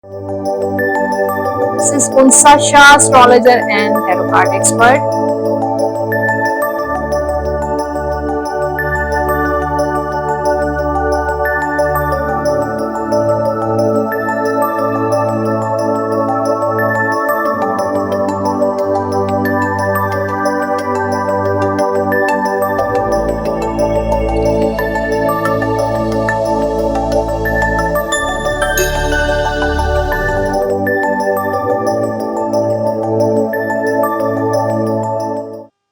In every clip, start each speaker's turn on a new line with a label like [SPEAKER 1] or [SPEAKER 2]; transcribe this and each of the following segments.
[SPEAKER 1] This is Unsa Shah, astrologer and tarot card expert.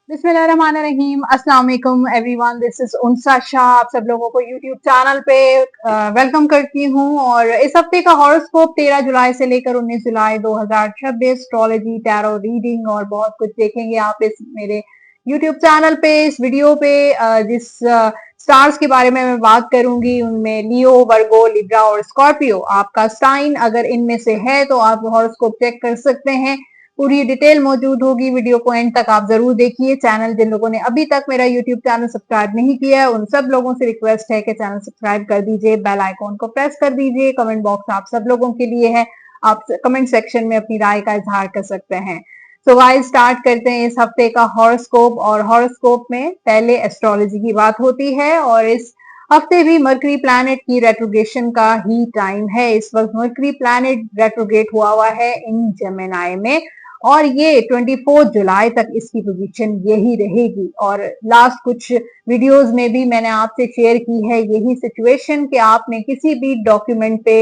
[SPEAKER 2] बिस्मिल्लाहिर्रहमानिर्रहीम, अस्सलाम वालेकुम everyone. This is Unsa Shah. आप सब लोगों को यूट्यूब चैनल पे वेलकम करती हूँ। और इस हफ्ते का हॉरोस्कोप 13 जुलाई से लेकर 19 जुलाई 2026 एस्ट्रोलॉजी, टैरो रीडिंग और बहुत कुछ देखेंगे आप इस मेरे यूट्यूब चैनल पे। इस वीडियो पे जिस स्टार्स के बारे में मैं बात करूंगी उनमें लियो, वर्गो, लिब्रा और स्कॉर्पियो। आपका साइन अगर इनमें से है तो आप हॉरोस्कोप चेक कर सकते हैं। पूरी डिटेल मौजूद होगी, वीडियो को एंड तक आप जरूर देखिए। चैनल जिन लोगों ने अभी तक मेरा यूट्यूब चैनल सब्सक्राइब नहीं किया है उन सब लोगों से रिक्वेस्ट है कि चैनल सब्सक्राइब कर दीजिए, बेल आइकॉन को प्रेस कर दीजिए। कमेंट बॉक्स आप सब लोगों के लिए है, आप कमेंट सेक्शन में अपनी राय का इजहार कर सकते हैं। सो गाइस, स्टार्ट करते हैं इस हफ्ते का हॉरोस्कोप। और हॉरोस्कोप में पहले एस्ट्रोलॉजी की बात होती है और इस हफ्ते भी मरकरी प्लैनेट की रेट्रोगेशन का ही टाइम है। इस वक्त मरकरी प्लैनेट रेट्रोगेट हुआ है इन जेमिनी में और ये 24 जुलाई तक इसकी पोजीशन यही रहेगी। और लास्ट कुछ वीडियोस में भी मैंने आपसे शेयर की है यही सिचुएशन कि आपने किसी भी डॉक्यूमेंट पे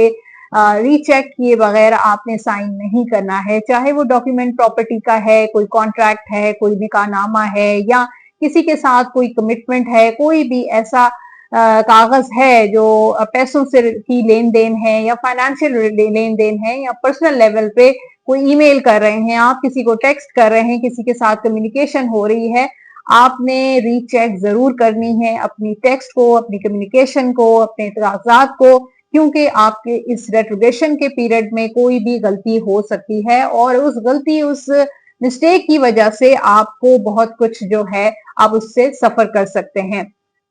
[SPEAKER 2] रीचेक किए बगैर आपने साइन नहीं करना है, चाहे वो डॉक्यूमेंट प्रॉपर्टी का है, कोई कॉन्ट्रैक्ट है, कोई निकाहनामा है या किसी के साथ कोई कमिटमेंट है, कोई भी ऐसा कागज है जो पैसों से की लेन देन है या फाइनेंशियल लेन देन है या पर्सनल लेवल पे कोई ईमेल कर रहे हैं, आप किसी को टेक्स्ट कर रहे हैं, किसी के साथ कम्युनिकेशन हो रही है, आपने रीचेक जरूर करनी है अपनी टेक्स्ट को, अपनी कम्युनिकेशन को, अपने इतराजात को, क्योंकि आपके इस रेट्रोगेशन के पीरियड में कोई भी गलती हो सकती है और उस गलती, उस मिस्टेक की वजह से आपको बहुत कुछ जो है आप उससे सफर कर सकते हैं।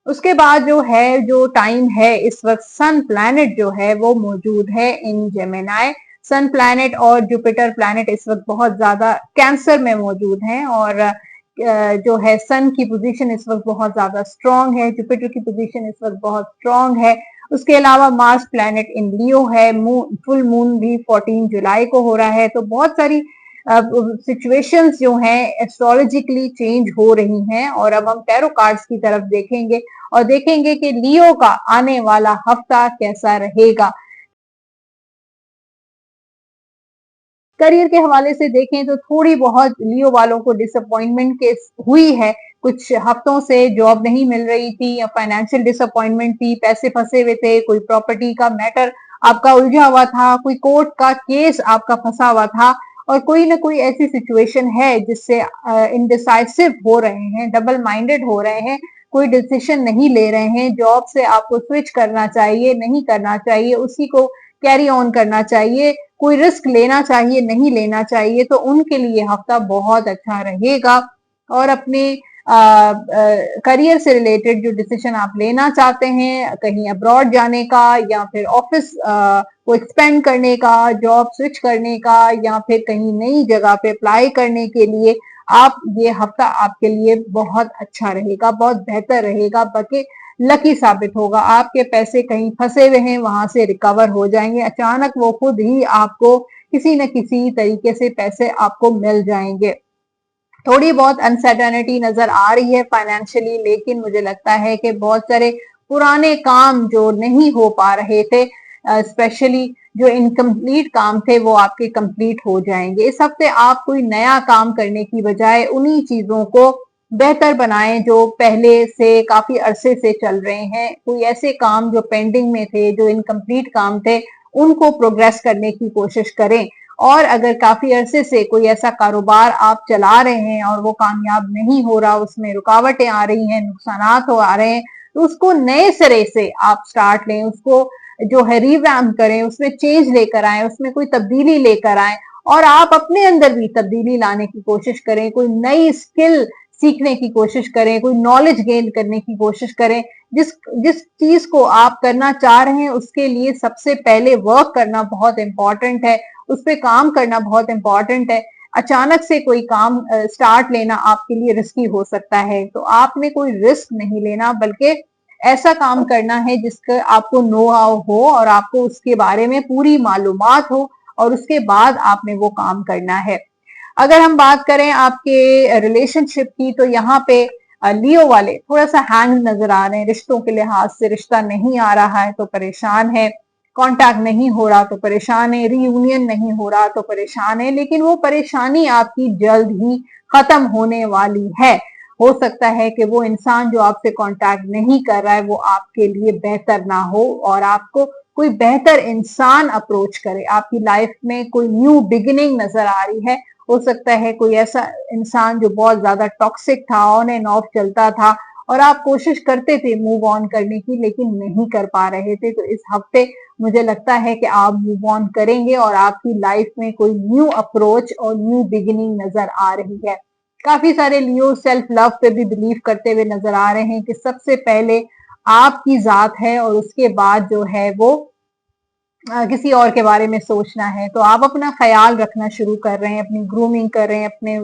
[SPEAKER 2] उसके बाद जो है, जो टाइम है, इस वक्त सन प्लैनेट जो है वो मौजूद है इन जेमिनी। सन प्लैनेट और जुपिटर प्लैनेट इस वक्त बहुत ज्यादा कैंसर में मौजूद हैं और जो है सन की पोजीशन इस वक्त बहुत ज्यादा स्ट्रांग है, जुपिटर की पोजीशन इस वक्त बहुत स्ट्रांग है। उसके अलावा मार्स प्लैनेट इन लियो है, फुल मून भी 14 जुलाई को हो रहा है। तो बहुत सारी सिचुएशंस जो हैं एस्ट्रोलॉजिकली चेंज हो रही हैं। और अब हम टैरो कार्ड्स की तरफ देखेंगे और देखेंगे कि लियो का आने वाला हफ्ता कैसा रहेगा। करियर के हवाले से देखें तो थोड़ी बहुत लियो वालों को डिसअपॉइंटमेंट के हुई है। कुछ हफ्तों से जॉब नहीं मिल रही थी या फाइनेंशियल डिसअपॉइंटमेंट थी, पैसे फंसे हुए थे, कोई प्रॉपर्टी का मैटर आपका उलझा हुआ था, कोई कोर्ट का केस आपका फंसा हुआ था और कोई ना कोई ऐसी सिचुएशन है जिससे इनडिसाइसिव हो रहे हैं, डबल माइंडेड हो रहे हैं, कोई डिसीजन नहीं ले रहे हैं। जॉब से आपको स्विच करना चाहिए, नहीं करना चाहिए, उसी को कैरी ऑन करना चाहिए, कोई रिस्क लेना चाहिए, नहीं लेना चाहिए। तो उनके लिए हफ्ता बहुत अच्छा रहेगा। और अपने करियर से रिलेटेड जो डिसीजन आप लेना चाहते हैं, कहीं अब्रॉड जाने का या फिर ऑफिस को एक्सपेंड करने का, जॉब स्विच करने का या फिर कहीं नई जगह पे अप्लाई करने के लिए, आप ये हफ्ता आपके लिए बहुत अच्छा रहेगा, बहुत बेहतर रहेगा, बल्कि लकी साबित होगा। आपके पैसे कहीं फंसे हुए हैं, वहां से रिकवर हो जाएंगे, अचानक वो खुद ही आपको किसी न किसी तरीके से पैसे आपको मिल जाएंगे। थोड़ी बहुत अनसर्टेनिटी नजर आ रही है फाइनेंशियली, लेकिन मुझे लगता है कि बहुत सारे पुराने काम जो नहीं हो पा रहे थे, स्पेशली जो इनकम्प्लीट काम थे, वो आपके कंप्लीट हो जाएंगे। इस हफ्ते आप कोई नया काम करने की बजाय उन्हीं चीजों को बेहतर बनाएं जो पहले से काफी अरसे से चल रहे हैं। कोई ऐसे काम जो पेंडिंग में थे, जो इनकम्प्लीट काम थे, उनको प्रोग्रेस करने की कोशिश करें। और अगर काफी अरसे से कोई ऐसा कारोबार आप चला रहे हैं और वो कामयाब नहीं हो रहा, उसमें रुकावटें आ रही हैं, नुकसानात हो आ रहे हैं, तो उसको नए सिरे से आप स्टार्ट लें, उसको जो है रिवैम्प करें, उसमें चेंज लेकर आए, उसमें कोई तब्दीली लेकर आए और आप अपने अंदर भी तब्दीली लाने की कोशिश करें। कोई नई स्किल सीखने की कोशिश करें, कोई नॉलेज गेन करने की कोशिश करें। जिस जिस चीज को आप करना चाह रहे हैं उसके लिए सबसे पहले वर्क करना बहुत इंपॉर्टेंट है, उस पर काम करना बहुत इंपॉर्टेंट है। अचानक से कोई काम स्टार्ट लेना आपके लिए रिस्की हो सकता है, तो आपने कोई रिस्क नहीं लेना, बल्कि ऐसा काम करना है जिसका आपको नो हाउ हो और आपको उसके बारे में पूरी मालूमात हो, और उसके बाद आपने वो काम करना है। अगर हम बात करें आपके रिलेशनशिप की, तो यहाँ पे लियो वाले थोड़ा सा हैंग नजर आ रहे हैं। रिश्तों के लिहाज से रिश्ता नहीं आ रहा है तो परेशान है, कांटेक्ट नहीं हो रहा तो परेशान है, रीयूनियन नहीं हो रहा तो परेशान है, लेकिन वो परेशानी आपकी जल्द ही खत्म होने वाली है। हो सकता है कि वो इंसान जो आपसे कांटेक्ट नहीं कर रहा है वो आपके लिए बेहतर ना हो, और आपको कोई बेहतर इंसान अप्रोच करे। आपकी लाइफ में कोई न्यू बिगिनिंग नजर आ रही है। हो सकता है कोई ऐसा इंसान जो बहुत ज्यादा टॉक्सिक था, ऑन एंड ऑफ चलता था, और आप कोशिश करते थे मूव ऑन करने की लेकिन नहीं कर पा रहे थे। तो इस हफ्ते मुझे लगता है कि आप मूव ऑन करेंगे और आपकी लाइफ में कोई न्यू अप्रोच और न्यू बिगिनिंग नजर आ रही है। काफी सारे लियो सेल्फ लव पे भी बिलीव करते हुए नजर आ रहे हैं कि सबसे पहले आपकी जात है और उसके बाद जो है वो किसी और के बारे में सोचना है। तो आप अपना ख्याल रखना शुरू कर रहे हैं, अपनी ग्रूमिंग कर रहे हैं, अपने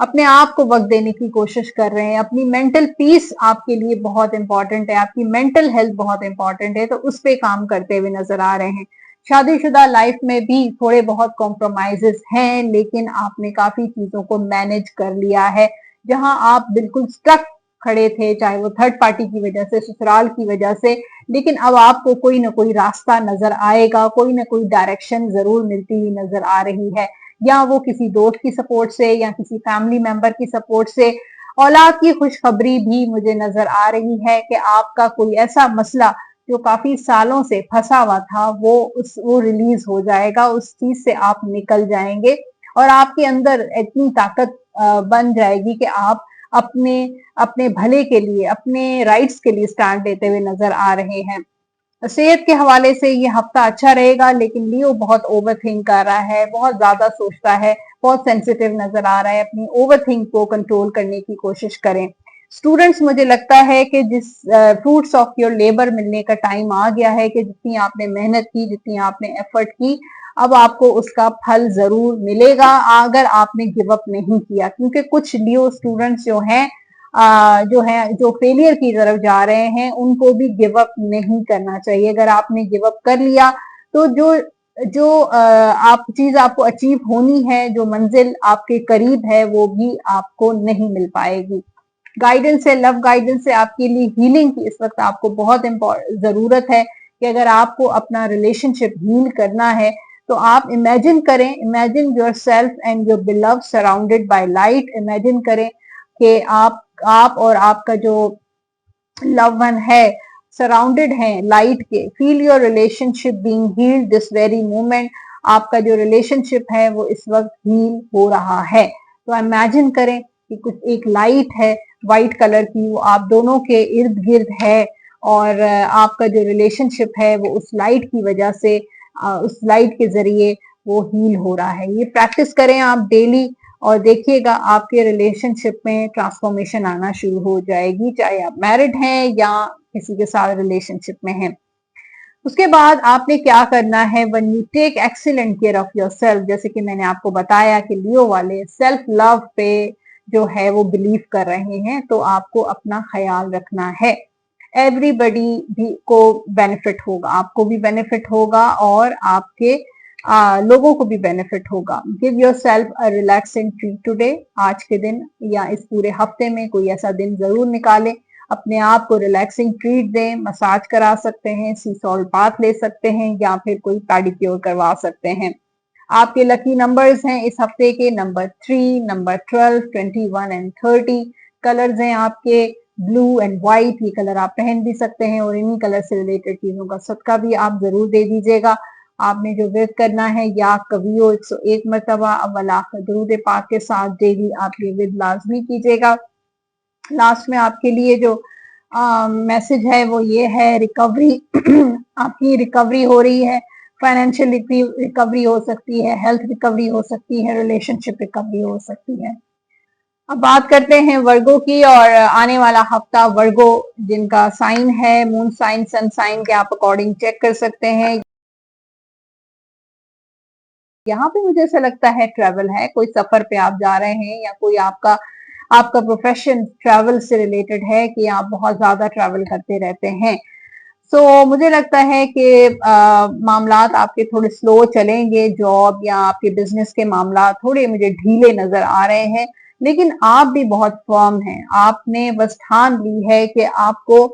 [SPEAKER 2] अपने आप को वक्त देने की कोशिश कर रहे हैं। अपनी मेंटल पीस आपके लिए बहुत इंपॉर्टेंट है, आपकी मेंटल हेल्थ बहुत इंपॉर्टेंट है, तो उस पे काम करते हुए नजर आ रहे हैं। शादीशुदा लाइफ में भी थोड़े बहुत कॉम्प्रोमाइजेस हैं, लेकिन आपने काफी चीजों को मैनेज कर लिया है। जहां आप बिल्कुल स्ट्रक खड़े थे, चाहे वो थर्ड पार्टी की वजह से, ससुराल की वजह से, लेकिन अब आपको कोई ना कोई रास्ता नजर आएगा, कोई ना कोई डायरेक्शन जरूर मिलती हुई नजर आ रही है, या वो किसी दोस्त की सपोर्ट से या किसी फैमिली मेंबर की सपोर्ट से। औलाद की खुशखबरी भी मुझे नजर आ रही है कि आपका कोई ऐसा मसला जो काफी सालों से फंसा हुआ था वो रिलीज हो जाएगा, उस चीज से आप निकल जाएंगे, और आपके अंदर इतनी ताकत बन जाएगी कि आप अपने अपने भले के लिए, अपने राइट्स के लिए स्टैंड लेते हुए नजर आ रहे हैं। सेहत के हवाले से ये हफ्ता अच्छा रहेगा, लेकिन लियो बहुत ओवर थिंक कर रहा है, बहुत ज्यादा सोचता है, बहुत सेंसिटिव नजर आ रहा है। अपनी ओवर थिंक को कंट्रोल करने की कोशिश करें। स्टूडेंट्स, मुझे लगता है कि जिस फ्रूट्स ऑफ योर लेबर मिलने का टाइम आ गया है, कि जितनी आपने मेहनत की, जितनी आपने एफर्ट की, अब आपको उसका फल जरूर मिलेगा अगर आपने गिव अप नहीं किया। क्योंकि कुछ लियो स्टूडेंट्स जो फेलियर की तरफ जा रहे हैं, उनको भी गिव अप नहीं करना चाहिए। अगर आपने गिव अप कर लिया तो जो जो आप चीज आपको अचीव होनी है, जो मंजिल आपके करीब है, वो भी आपको नहीं मिल पाएगी। गाइडेंस है, लव गाइडेंस है आपके लिए। हीलिंग की इस वक्त आपको बहुत जरूरत है कि अगर आपको अपना रिलेशनशिप हील करना है तो आप इमेजिन करें, imagine yourself and your beloved surrounded by light. Imagine करें कि आप और आपका जो लव वन है सराउंडेड है लाइट के। Feel your relationship being healed this very moment. आपका जो रिलेशनशिप है वो इस वक्त हील हो रहा है। तो इमेजिन करें कि कुछ एक लाइट है व्हाइट कलर की, वो आप दोनों के इर्द गिर्द है, और आपका जो रिलेशनशिप है वो उस लाइट की वजह से, उस लाइट के जरिए वो हील हो रहा है। ये प्रैक्टिस करें आप डेली, और देखिएगा आपके रिलेशनशिप में ट्रांसफॉर्मेशन आना शुरू हो जाएगी, चाहे आप मैरिड हैं या किसी के साथ रिलेशनशिप में हैं। उसके बाद आपने क्या करना है, when you take excellent care of yourself, जैसे कि मैंने आपको बताया कि लियो वाले सेल्फ लव पे जो है वो बिलीव कर रहे हैं, तो आपको अपना ख्याल रखना है। एवरीबडी भी को बेनिफिट होगा, आपको भी बेनिफिट होगा और आपके लोगों को भी बेनिफिट होगा। Give your self a relaxing treat today. आज के दिन या इस पूरे हफ्ते में कोई ऐसा दिन जरूर निकालें, अपने आप को रिलैक्सिंग ट्रीट दें। मसाज करा सकते हैं, सी सॉल्ट बाथ ले सकते हैं, या फिर कोई पेडिक्योर करवा सकते हैं। आपके लकी नंबर्स हैं इस हफ्ते के नंबर 3, नंबर 12, 21 एंड 30। कलर्स हैं आपके ब्लू एंड व्हाइट, ये कलर आप पहन भी सकते हैं, और इन्हीं कलर से रिलेटेड चीजों का सदका भी आप जरूर दे दीजिएगा। आपने जो विर्द करना है, या कवियो 101 मरतबा अव्वल आखिर दुरूद पाक के साथ डेली आप ये विर्द लाजमी कीजिएगा। लास्ट में आपके लिए जो मैसेज है वो ये है, रिकवरी आपकी रिकवरी हो रही है। फाइनेंशियल रिकवरी हो सकती है, हेल्थ रिकवरी हो सकती है, रिलेशनशिप रिकवरी हो सकती है। अब बात करते हैं वर्गो की, और आने वाला हफ्ता वर्गो जिनका साइन है, मून साइन सन साइन के आप अकॉर्डिंग चेक कर सकते हैं। यहाँ पे मुझे ऐसा लगता है ट्रैवल है, कोई सफर पे आप जा रहे हैं या कोई आपका आपका प्रोफेशन ट्रैवल से रिलेटेड है कि आप बहुत ज्यादा ट्रैवल करते रहते हैं। मुझे लगता है कि मामलात आपके थोड़े स्लो चलेंगे, जॉब या आपके बिजनेस के मामला थोड़े मुझे ढीले नजर आ रहे हैं। लेकिन आप भी बहुत फर्म हैं, आपने बस ठान ली है कि आपको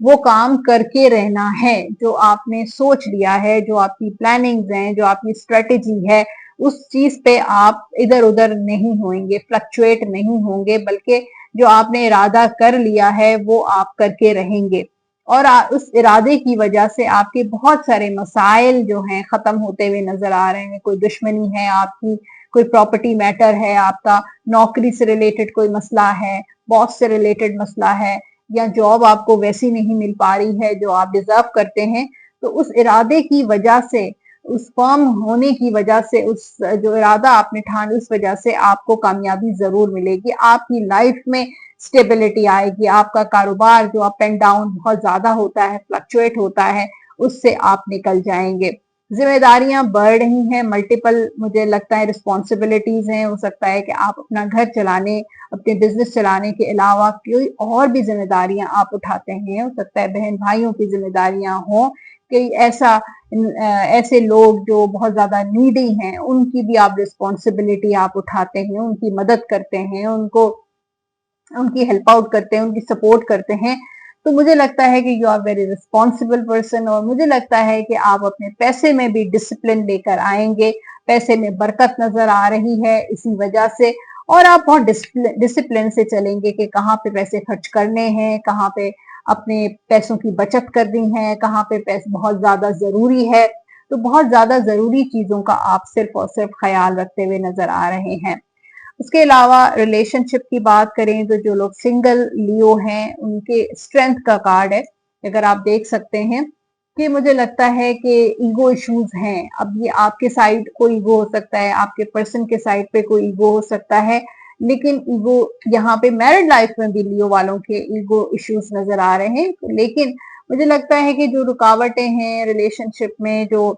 [SPEAKER 2] वो काम करके रहना है जो आपने सोच लिया है, जो आपकी प्लानिंग्स हैं, जो आपकी स्ट्रेटेजी है, उस चीज पे आप इधर उधर नहीं होंगे, फ्लक्चुएट नहीं होंगे, बल्कि जो आपने इरादा कर लिया है वो आप करके रहेंगे। और उस इरादे की वजह से आपके बहुत सारे मसाइल जो हैं खत्म होते हुए नजर आ रहे हैं। कोई दुश्मनी है आपकी, कोई प्रॉपर्टी मैटर है आपका, नौकरी से रिलेटेड कोई मसला है, बॉस से रिलेटेड मसला है, या जॉब आपको वैसी नहीं मिल पा रही है जो आप डिजर्व करते हैं। तो उस इरादे की वजह से, उस फर्म होने की वजह से, उस जो इरादा आपने ठान, उस वजह से आपको कामयाबी जरूर मिलेगी। आपकी लाइफ में स्टेबिलिटी आएगी, आपका कारोबार जो अप एंड डाउन बहुत ज्यादा होता है, फ्लक्चुएट होता है, उससे आप निकल जाएंगे। जिम्मेदारियां बढ़ रही हैं, मल्टीपल मुझे लगता है रिस्पॉन्सिबिलिटीज हैं। हो सकता है कि आप अपना घर चलाने, अपने बिजनेस चलाने के अलावा कोई और भी जिम्मेदारियां आप उठाते हैं। हो सकता है बहन भाइयों की जिम्मेदारियां हो, कि ऐसे लोग जो बहुत ज्यादा नीडी हैं उनकी भी आप रिस्पॉन्सिबिलिटी आप उठाते हैं, उनकी मदद करते हैं, उनकी हेल्प आउट करते हैं, उनकी सपोर्ट करते हैं। तो मुझे लगता है कि you are very responsible person, और मुझे लगता है कि आप अपने पैसे में भी डिसिप्लिन लेकर आएंगे। पैसे में बरकत नजर आ रही है इसी वजह से, और आप बहुत डिसिप्लिन से चलेंगे कि कहाँ पे पैसे खर्च करने हैं, कहाँ पे अपने पैसों की बचत करनी है, कहाँ पे पैसे बहुत ज्यादा जरूरी है। तो बहुत ज्यादा जरूरी चीजों का आप सिर्फ और सिर्फ ख्याल रखते हुए नजर आ रहे हैं। उसके अलावा रिलेशनशिप की बात करें तो जो लोग सिंगल लियो हैं उनके स्ट्रेंथ का कार्ड है। अगर आप देख सकते हैं कि मुझे लगता है कि ईगो इश्यूज हैं। अब ये आपके साइड कोई ईगो हो सकता है, आपके पर्सन के साइड पे कोई ईगो हो सकता है, लेकिन ईगो यहाँ पे मैरिड लाइफ में भी लियो वालों के ईगो इश्यूज नजर आ रहे हैं। लेकिन मुझे लगता है कि जो रुकावटें हैं रिलेशनशिप में, जो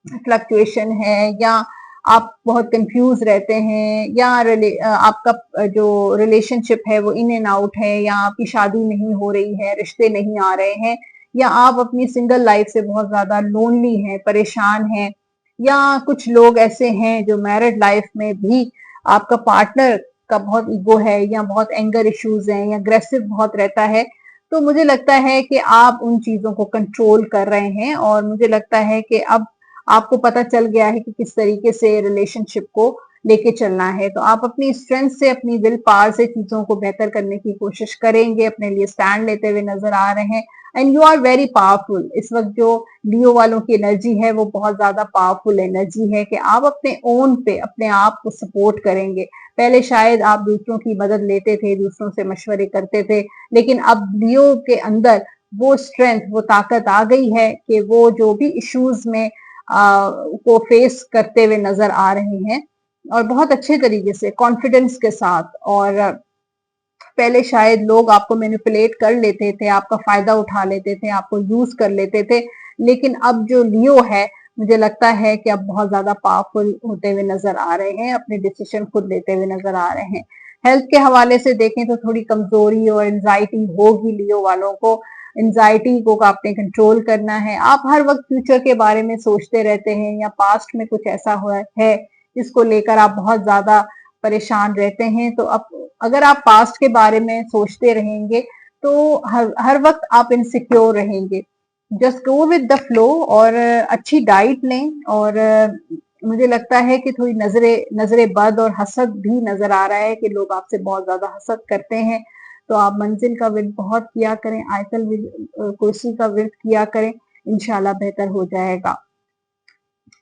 [SPEAKER 2] फ्लक्चुएशन है, या आप बहुत कंफ्यूज रहते हैं, या आपका जो रिलेशनशिप है वो इन एंड आउट है, या आपकी शादी नहीं हो रही है, रिश्ते नहीं आ रहे हैं, या आप अपनी सिंगल लाइफ से बहुत ज्यादा लोनली हैं, परेशान हैं, या कुछ लोग ऐसे हैं जो मैरिड लाइफ में भी आपका पार्टनर का बहुत ईगो है, या बहुत एंगर इश्यूज हैं, या अग्रेसिव बहुत रहता है। तो मुझे लगता है कि आप उन चीजों को कंट्रोल कर रहे हैं, और मुझे लगता है कि अब आपको पता चल गया है कि किस तरीके से रिलेशनशिप को लेके चलना है। तो आप अपनी स्ट्रेंथ से, अपनी विल पावर से चीजों को बेहतर करने की कोशिश करेंगे, अपने लिए स्टैंड लेते हुए नजर आ रहे हैं। And you are very powerful. इस वक्त जो लियो वालों की एनर्जी है वो बहुत ज्यादा पावरफुल एनर्जी है कि आप अपने ओन पे अपने आप को सपोर्ट करेंगे। पहले शायद आप दूसरों की मदद लेते थे, दूसरों से मशवरे करते थे, लेकिन अब लियो के अंदर वो स्ट्रेंथ, वो ताकत आ गई है कि वो जो भी इश्यूज में को फेस करते हुए नजर आ रहे हैं, और बहुत अच्छे तरीके से कॉन्फिडेंस के साथ। और पहले शायद लोग आपको मैनिपुलेट कर लेते थे, आपका फायदा उठा लेते थे, आपको यूज कर लेते थे, लेकिन अब जो लियो है मुझे लगता है कि अब बहुत ज्यादा पावरफुल होते हुए नजर आ रहे हैं, अपने डिसीजन खुद लेते हुए नजर आ रहे हैं। हेल्थ के हवाले से देखें तो थोड़ी कमजोरी और एंजाइटी होगी लियो वालों को। एंजाइटी को आपने कंट्रोल करना है। आप हर वक्त फ्यूचर के बारे में सोचते रहते हैं, या पास्ट में कुछ ऐसा हुआ है जिसको लेकर आप बहुत ज्यादा परेशान रहते हैं। तो अब अगर आप पास्ट के बारे में सोचते रहेंगे तो हर वक्त आप इनसिक्योर रहेंगे। Just go with the flow, और अच्छी डाइट लें। और मुझे लगता है कि थोड़ी नजरे नजरे बद और हसद भी नजर आ रहा है कि लोग आपसे बहुत ज्यादा हसद करते हैं। तो आप मंजिल का विर्द बहुत किया करें, आयतल कुर्सी का विर्द किया करें, इंशाल्लाह बेहतर हो जाएगा।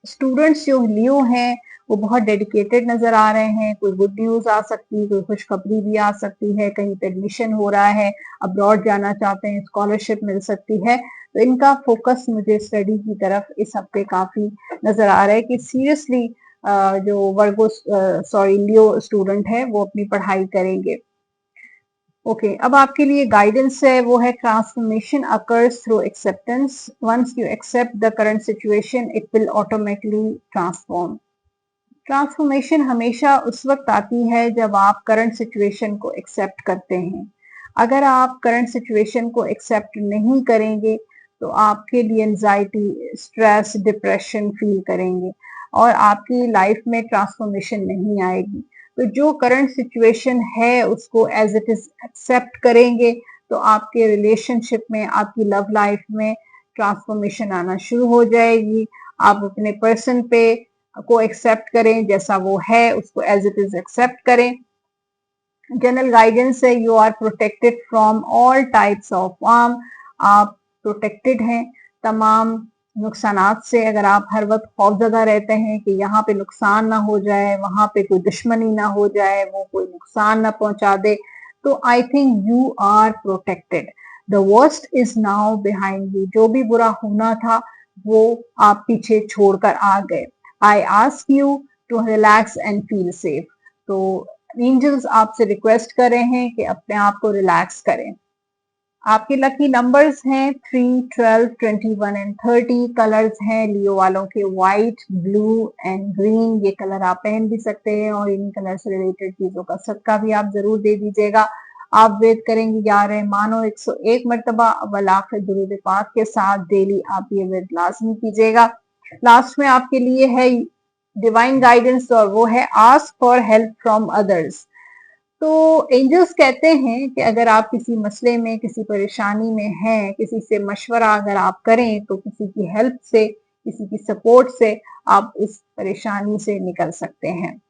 [SPEAKER 2] स्टूडेंट्स जो लियो हैं वो बहुत डेडिकेटेड नजर आ रहे हैं। कोई गुड न्यूज आ सकती है, कोई खुशखबरी भी आ सकती है, कहीं पे एडमिशन हो रहा है, अब्रॉड जाना चाहते हैं, स्कॉलरशिप मिल सकती है। तो इनका फोकस मुझे स्टडी की तरफ इस हफ्ते काफी नजर आ रहा है कि सीरियसली जो वर्गो लियो स्टूडेंट है वो अपनी पढ़ाई करेंगे। ओके अब आपके लिए गाइडेंस है वो है transformation occurs through acceptance. Once you accept the current situation it will automatically transform. Transformation हमेशा उस वक्त आती है जब आप करंट सिचुएशन को एक्सेप्ट करते हैं। अगर आप करंट सिचुएशन को एक्सेप्ट नहीं करेंगे तो आपके लिए एंजाइटी, स्ट्रेस, डिप्रेशन फील करेंगे और आपकी लाइफ में ट्रांसफॉर्मेशन नहीं आएगी। तो जो करंट सिचुएशन है उसको एज इट इज एक्सेप्ट करेंगे तो आपके रिलेशनशिप में, आपकी लव लाइफ में ट्रांसफॉर्मेशन आना शुरू हो जाएगी। आप अपने पर्सन पे को एक्सेप्ट करें, जैसा वो है उसको एज इट इज एक्सेप्ट करें। जनरल गाइडेंस है you are protected from all types of harm. आप प्रोटेक्टेड हैं तमाम नुकसानात से। अगर आप हर वक्त खौफजदा रहते हैं कि यहाँ पे नुकसान ना हो जाए, वहां पे कोई दुश्मनी ना हो जाए, वो कोई नुकसान ना पहुंचा दे, तो I think you are protected. The worst is now behind you. जो भी बुरा होना था वो आप पीछे छोड़कर आ गए। I ask you to relax and feel safe. तो एंजल्स आपसे रिक्वेस्ट कर रहे हैं कि अपने आप को रिलैक्स करें। आपके लकी नंबर्स हैं 3, 12, 21 एंड 30। कलर्स हैं लियो वालों के व्हाइट, ब्लू एंड ग्रीन। ये कलर आप पहन भी सकते हैं और इन कलर से रिलेटेड चीजों का सदका भी आप जरूर दे दीजिएगा। आप वेद करेंगे या रहमानो 101 मरतबा वलाख दुरूद पाक के साथ डेली आप ये वेद लाजमी कीजिएगा। लास्ट में आपके लिए है डिवाइन गाइडेंस और वो है ask for help from others. तो एंजल्स कहते हैं कि अगर आप किसी मसले में, किसी परेशानी में हैं, किसी से मशवरा अगर आप करें तो किसी की हेल्प से, किसी की सपोर्ट से आप इस परेशानी से निकल सकते हैं।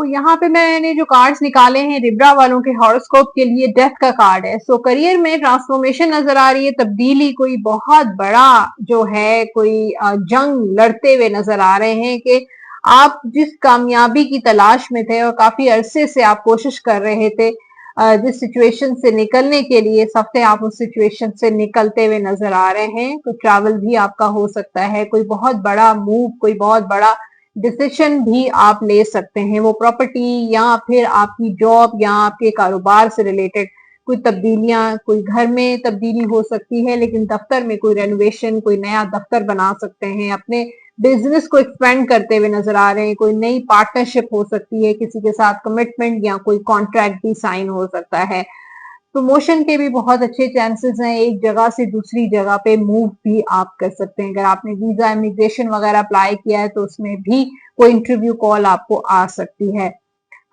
[SPEAKER 2] यहाँ पे मैंने जो कार्ड्स निकाले हैं लिब्रा वालों के हॉरोस्कोप के लिए, डेथ का कार्ड है। करियर में ट्रांसफॉर्मेशन नजर आ रही है, तब्दीली, कोई बहुत बड़ा जो है कोई जंग लड़ते हुए नजर आ रहे हैं कि आप जिस कामयाबी की तलाश में थे और काफी अरसे से आप कोशिश कर रहे थे जिस सिचुएशन से निकलने के लिए, इस हफ्ते आप उस सिचुएशन से निकलते हुए नजर आ रहे हैं। तो ट्रैवल भी आपका हो सकता है, कोई बहुत बड़ा मूव, कोई बहुत बड़ा डिसीजन भी आप ले सकते हैं। वो प्रॉपर्टी या फिर आपकी जॉब या आपके कारोबार से रिलेटेड कोई तब्दीलियां, कोई घर में तब्दीली हो सकती है, लेकिन दफ्तर में कोई रेनोवेशन, कोई नया दफ्तर बना सकते हैं, अपने बिजनेस को एक्सपेंड करते हुए नजर आ रहे हैं, कोई नई पार्टनरशिप हो सकती है, किसी के साथ कमिटमेंट या कोई कॉन्ट्रैक्ट भी साइन हो सकता है। प्रमोशन के भी बहुत अच्छे चांसेस हैं, एक जगह से दूसरी जगह पे मूव भी आप कर सकते हैं। अगर आपने वीजा, इमिग्रेशन वगैरह अप्लाई किया है तो उसमें भी कोई इंटरव्यू कॉल आपको आ सकती है।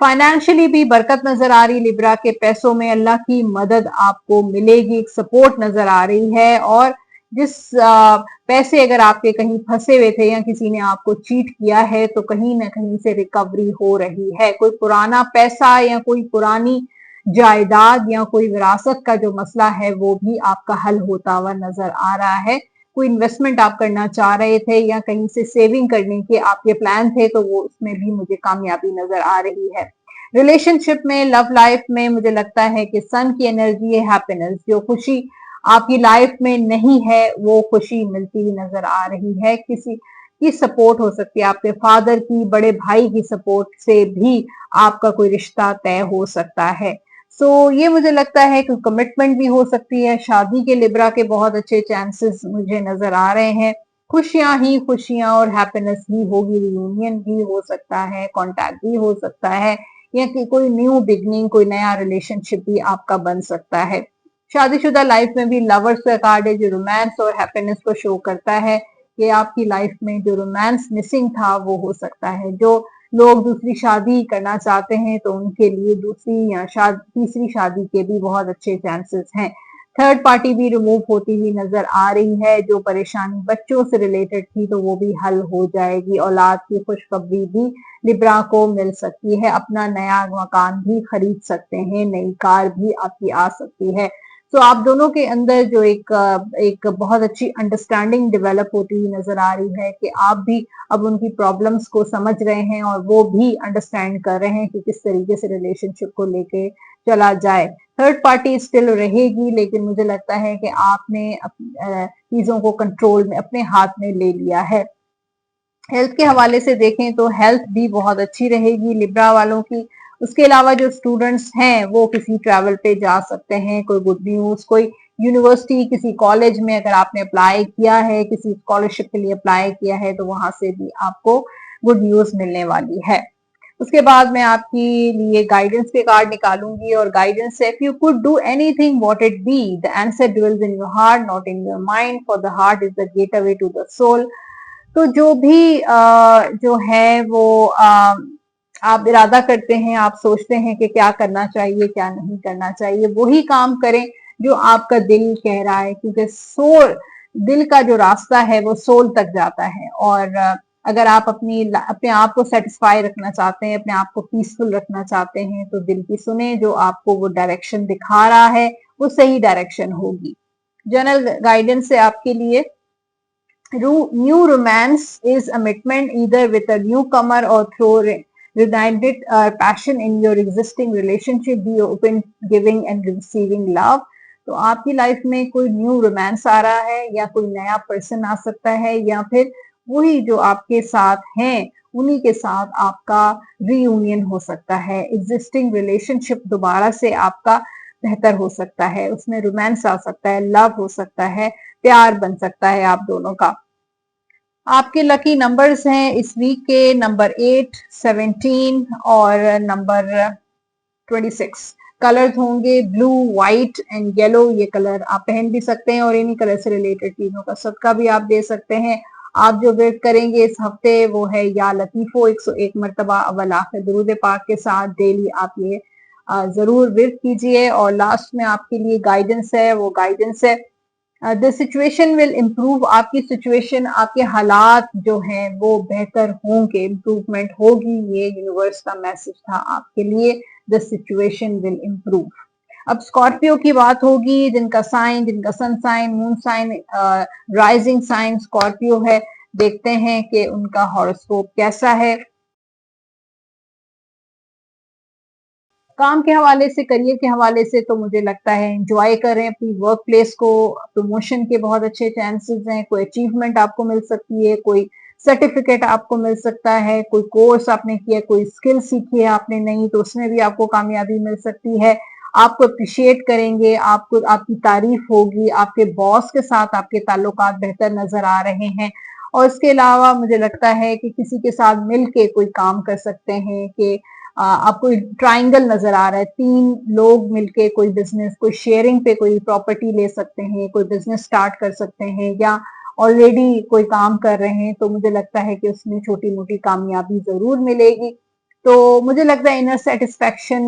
[SPEAKER 2] फाइनेंशियली भी बरकत नजर आ रही लिब्रा के, पैसों में अल्लाह की मदद आपको मिलेगी, एक सपोर्ट नजर आ रही है। और जिस पैसे अगर आपके कहीं फंसे हुए थे या किसी ने आपको चीट किया है तो कहीं ना कहीं से रिकवरी हो रही है। कोई पुराना पैसा या कोई पुरानी जायदाद या कोई विरासत का जो मसला है वो भी आपका हल होता हुआ नजर आ रहा है। कोई इन्वेस्टमेंट आप करना चाह रहे थे या कहीं से सेविंग करने के आपके प्लान थे तो वो उसमें भी मुझे कामयाबी नजर आ रही है। रिलेशनशिप में, लव लाइफ में मुझे लगता है कि सन की एनर्जी है हैप्पीनेस। जो खुशी आपकी लाइफ में नहीं है वो खुशी मिलती हुई नजर आ रही है। किसी की सपोर्ट हो सकती है, आपके फादर की, बड़े भाई की सपोर्ट से भी आपका कोई रिश्ता तय हो सकता है। ये मुझे लगता है कि कमिटमेंट भी हो सकती है। शादी के लिब्रा के बहुत अच्छे चांसेस मुझे नजर आ रहे हैं। खुशियां ही खुशियां और हैप्पीनेस ही होगी, रियूनियन भी हो सकता है, कॉन्टैक्ट भी हो सकता है या कि कोई न्यू बिगनिंग, कोई नया रिलेशनशिप भी आपका बन सकता है। शादीशुदा लाइफ में भी लवर्स का कार्ड है जो रोमांस और हैप्पीनेस को शो करता है कि आपकी लाइफ में जो रोमांस मिसिंग था वो हो सकता है। जो लोग दूसरी शादी करना चाहते हैं तो उनके लिए दूसरी या तीसरी शादी के भी बहुत अच्छे चांसेस हैं। थर्ड पार्टी भी रिमूव होती हुई नजर आ रही है। जो परेशानी बच्चों से रिलेटेड थी तो वो भी हल हो जाएगी। औलाद की खुशखबरी भी लिब्रा को मिल सकती है। अपना नया मकान भी खरीद सकते हैं, नई कार भी आपकी आ सकती है। आप दोनों के अंदर जो एक बहुत अच्छी अंडरस्टैंडिंग डेवलप होती हुई नजर आ रही है कि आप भी अब उनकी प्रॉब्लम्स को समझ रहे हैं और वो भी अंडरस्टैंड कर रहे हैं कि किस तरीके से रिलेशनशिप को लेके चला जाए। थर्ड पार्टी स्टिल रहेगी, लेकिन मुझे लगता है कि आपने चीजों को कंट्रोल में अपने हाथ में ले लिया है। हेल्थ के हवाले से देखें तो हेल्थ भी बहुत अच्छी रहेगी लिब्रा वालों की। उसके अलावा जो स्टूडेंट्स हैं वो किसी ट्रैवल पे जा सकते हैं, कोई गुड न्यूज, कोई यूनिवर्सिटी, किसी कॉलेज में अगर आपने अप्लाई किया है, किसी स्कॉलरशिप के लिए अप्लाई किया है, तो वहां से भी आपको गुड न्यूज मिलने वाली है। उसके बाद मैं आपके लिए गाइडेंस के कार्ड निकालूंगी और गाइडेंस है, if you could do anything what it be, the answer dwells in your heart not in your mind, for the heart is the gateway to the soul. तो जो भी जो है वो आप इरादा करते हैं, आप सोचते हैं कि क्या करना चाहिए क्या नहीं करना चाहिए, वही काम करें जो आपका दिल कह रहा है, क्योंकि सोल, दिल का जो रास्ता है वो सोल तक जाता है। और अगर आप अपने आप को सेटिस्फाई रखना चाहते हैं, अपने आप को पीसफुल रखना चाहते हैं, तो दिल की सुने, जो आपको वो डायरेक्शन दिखा रहा है वो सही डायरेक्शन होगी। जनरल गाइडेंस है आपके लिए, new romance is a commitment either with a newcomer or through renewed passion in your existing relationship. Be open, giving and receiving love. तो आपकी लाइफ में कोई न्यू रोमांस आ रहा है, या कोई नया पर्सन आ सकता है, या फिर वही जो आपके साथ हैं उन्हीं के साथ आपका रीयूनियन हो सकता है। एग्जिस्टिंग रिलेशनशिप दोबारा से आपका बेहतर हो सकता है, उसमें रोमांस आ सकता है, लव हो सकता है, प्यार बन सकता है आप दोनों का। आपके लकी नंबर्स हैं इस वीक के नंबर 8, 17 और नंबर 26। कलर्स होंगे ब्लू, व्हाइट एंड येलो। ये कलर आप पहन भी सकते हैं और इन्हीं कलर से रिलेटेड चीजों का सदका भी आप दे सकते हैं। आप जो वेट करेंगे इस हफ्ते वो है या लतीफो 101 मरतबा अव्वल आखिर दुरूद पाक के साथ डेली आप ये जरूर विर्द कीजिए। और लास्ट में आपके लिए गाइडेंस है, वो गाइडेंस है द सिचुएशन विल इम्प्रूव। आपकी सिचुएशन, आपके हालात जो हैं वो बेहतर होंगे, इम्प्रूवमेंट होगी। ये यूनिवर्स का मैसेज था आपके लिए, द सिचुएशन विल इम्प्रूव। अब स्कॉर्पियो की बात होगी, जिनका साइन, जिनका sun sign, moon sign, rising sign Scorpio है। देखते हैं कि उनका हॉरोस्कोप कैसा है। काम के हवाले से, करियर के हवाले से तो मुझे लगता है एंजॉय करें अपनी वर्क प्लेस को, प्रमोशन के बहुत अच्छे चांसेस हैं, कोई अचीवमेंट आपको मिल सकती है, कोई सर्टिफिकेट आपको मिल सकता है, कोई कोर्स आपने किया, कोई स्किल सीखी है आपने नई, तो उसमें भी आपको कामयाबी मिल सकती है। आपको अप्रिशिएट करेंगे, आपको, आपकी तारीफ होगी, आपके बॉस के साथ आपके ताल्लुकात बेहतर नजर आ रहे हैं। और इसके अलावा मुझे लगता है कि किसी के साथ मिलके कोई काम कर सकते हैं, कि आपको ट्राइंगल नजर आ रहा है, 3 लोग मिलके कोई बिजनेस, कोई शेयरिंग पे कोई प्रॉपर्टी ले सकते हैं, कोई बिजनेस स्टार्ट कर सकते हैं, या ऑलरेडी कोई काम कर रहे हैं, तो मुझे लगता है कि उसमें छोटी मोटी कामयाबी जरूर मिलेगी। तो मुझे लगता है इनर सेटिस्फैक्शन,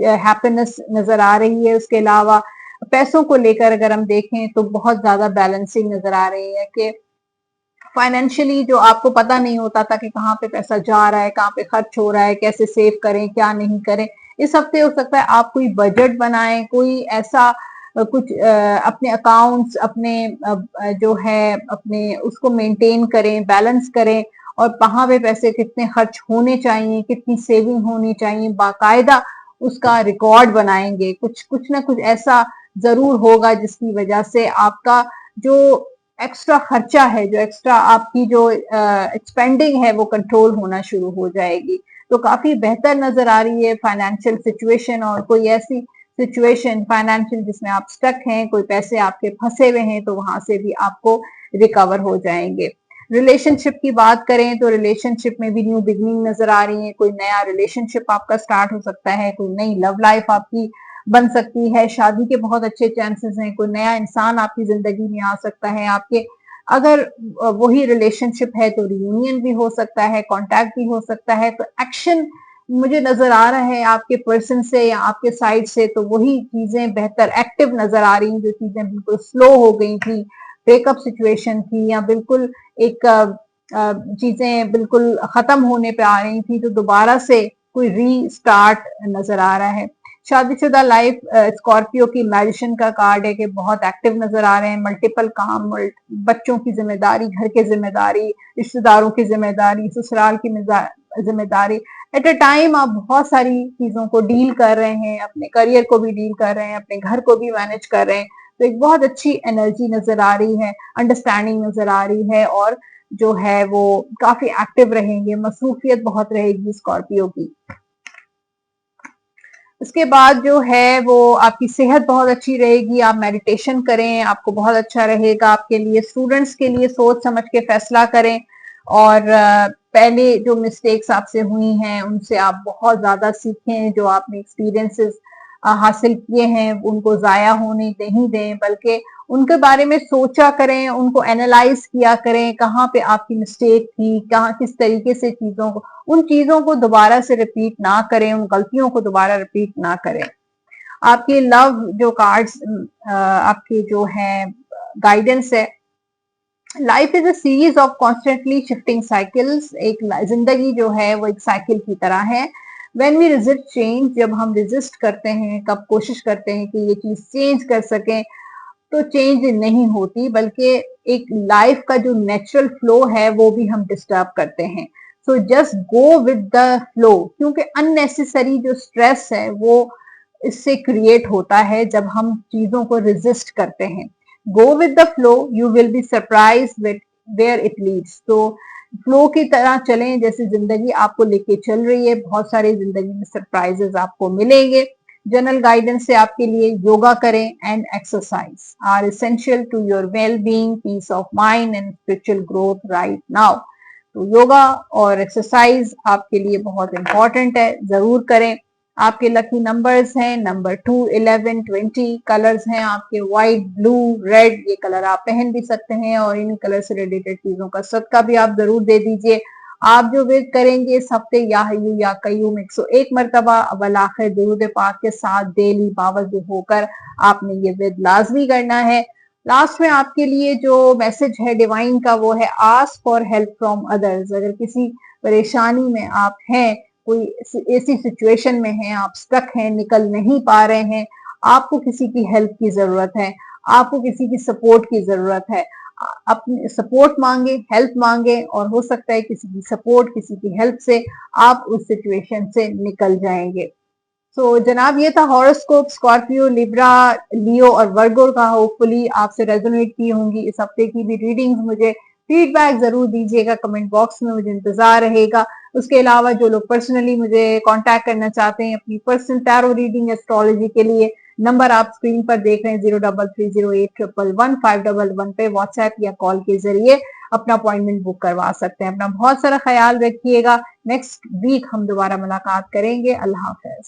[SPEAKER 2] हैप्पीनेस नजर आ रही है। उसके अलावा पैसों को लेकर अगर हम देखें तो बहुत ज्यादा बैलेंसिंग नजर आ रही है, कि फाइनेंशियली जो आपको पता नहीं होता था कि कहाँ पे पैसा जा रहा है, कहाँ पे खर्च हो रहा है, कैसे सेव करें, क्या नहीं करें, इस हफ्ते हो सकता है आप कोई बजट बनाएं, कोई ऐसा कुछ अपने अकाउंट्स, अपने जो है अपने उसको मेंटेन करें, बैलेंस करें, और कहाँ पे पैसे कितने खर्च होने चाहिए, कितनी सेविंग होनी चाहिए, बाकायदा उसका रिकॉर्ड बनाएंगे। कुछ कुछ ना कुछ ऐसा जरूर होगा जिसकी वजह से आपका जो एक्स्ट्रा खर्चा है, जो एक्स्ट्रा आपकी जो एक्सपेंडिंग है वो कंट्रोल होना शुरू हो जाएगी। तो काफी बेहतर नजर आ रही है फाइनेंशियल सिचुएशन। और कोई ऐसी सिचुएशन फाइनेंशियल जिसमें आप स्टक हैं, कोई पैसे आपके फंसे हुए हैं, तो वहां से भी आपको रिकवर हो जाएंगे। रिलेशनशिप की बात करें तो रिलेशनशिप में भी न्यू बिगनिंग नजर आ रही है, कोई नया रिलेशनशिप आपका स्टार्ट हो सकता है, कोई नई लव लाइफ आपकी बन सकती है, शादी के बहुत अच्छे चांसेस हैं, कोई नया इंसान आपकी जिंदगी में आ सकता है आपके। अगर वही रिलेशनशिप है तो रियूनियन भी हो सकता है, कांटेक्ट भी हो सकता है। तो एक्शन मुझे नजर आ रहा है आपके पर्सन से या आपके साइड से, तो वही चीजें बेहतर एक्टिव नजर आ रही हैं। जो चीजें बिल्कुल स्लो हो गई थी, ब्रेकअप सिचुएशन थी, या बिल्कुल एक चीजें बिल्कुल खत्म होने पे आ रही थी, तो दोबारा से कोई री नजर आ रहा है। शादीशुदा लाइफ स्कॉर्पियो की मैजिशियन का कार्ड है, कि बहुत एक्टिव नजर आ रहे हैं, मल्टीपल काम, बच्चों की जिम्मेदारी, घर की जिम्मेदारी, रिश्तेदारों की जिम्मेदारी, ससुराल की जिम्मेदारी, एट अ टाइम आप बहुत सारी चीजों को डील कर रहे हैं, अपने करियर को भी डील कर रहे हैं, अपने घर को भी मैनेज कर रहे हैं, तो एक बहुत अच्छी एनर्जी नजर आ रही है, अंडरस्टैंडिंग नजर आ रही है और जो है वो काफी एक्टिव रहेंगे, मसरूफियत बहुत रहेगी स्कॉर्पियो की। उसके बाद जो है वो आपकी सेहत बहुत अच्छी रहेगी, आप मेडिटेशन करें, आपको बहुत अच्छा रहेगा। आपके लिए, स्टूडेंट्स के लिए सोच समझ के फैसला करें और पहले जो मिस्टेक्स आपसे हुई हैं उनसे आप बहुत ज्यादा सीखें, जो आपने एक्सपीरियंसेस हासिल किए हैं उनको जाया होने नहीं दें, बल्कि उनके बारे में सोचा करें, उनको एनालाइज किया करें, कहाँ पे आपकी मिस्टेक थी, कहाँ किस तरीके से चीजों को, उन चीजों को दोबारा से रिपीट ना करें, उन गलतियों को दोबारा रिपीट ना करें। आपके लव जो कार्ड्स आपके जो है गाइडेंस है, life is a series of constantly shifting cycles. एक जिंदगी जो है वो एक साइकिल की तरह है। व्हेन वी रेजिस्ट चेंज, जब हम रेजिस्ट करते हैं, कब कोशिश करते हैं कि ये चीज चेंज कर सकें, तो चेंज नहीं होती, बल्कि एक लाइफ का जो नेचुरल फ्लो है वो भी हम डिस्टर्ब करते हैं। So just go with the flow, क्योंकि अननेसेसरी जो स्ट्रेस है वो इससे क्रिएट होता है जब हम चीजों को रेजिस्ट करते हैं। Go with the flow, you will be surprise with where it leads. तो फ्लो की तरह चलें, जैसे जिंदगी आपको लेके चल रही है, बहुत सारे जिंदगी में सरप्राइजेस आपको मिलेंगे। जनरल गाइडेंस से आपके लिए योगा करें and exercise are essential to your well being, peace of mind and spiritual growth right now. तो योगा और एक्सरसाइज आपके लिए बहुत इंपॉर्टेंट है, जरूर करें। आपके लकी नंबर्स हैं नंबर 2, 11, 20। कलर्स हैं आपके व्हाइट, ब्लू, रेड। ये कलर आप पहन भी सकते हैं और इन कलर से रिलेटेड चीजों का सदका भी आप जरूर दे दीजिए। आप जो विद करेंगे इस हफ्ते या हयू या कय्यूम 101 मरतबा अवल आखिर दुरूद पाक के साथ डेली बावजू होकर आपने ये विद लाजमी करना है। लास्ट में आपके लिए जो मैसेज है डिवाइन का वो है ask for help from others. अगर किसी परेशानी में आप हैं, कोई ऐसी सिचुएशन में हैं, आप स्टक हैं, निकल नहीं पा रहे हैं, आपको किसी की हेल्प की जरूरत है, आपको किसी की सपोर्ट की जरूरत है, अपनी सपोर्ट मांगे, हेल्प मांगे और हो सकता है किसी की सपोर्ट, किसी की हेल्प से आप उस सिचुएशन से निकल जाएंगे। तो जनाब ये था हॉरोस्कोप स्कॉर्पियो, लिब्रा, लियो और वर्गो का। होपफुली आपसे रेजोनेट की होंगी इस हफ्ते की भी रीडिंग्स। मुझे फीडबैक जरूर दीजिएगा, कमेंट बॉक्स में मुझे इंतजार रहेगा। उसके अलावा जो लोग पर्सनली मुझे कांटेक्ट करना चाहते हैं अपनी पर्सनल टैरो रीडिंग एस्ट्रोलॉजी के लिए, नंबर आप स्क्रीन पर देख रहे हैं 03308111 पे व्हाट्सएप या कॉल के जरिए अपना अपॉइंटमेंट बुक करवा सकते हैं। अपना बहुत सारा ख्याल रखिएगा। नेक्स्ट वीक हम दोबारा मुलाकात करेंगे। अल्लाह हाफिज।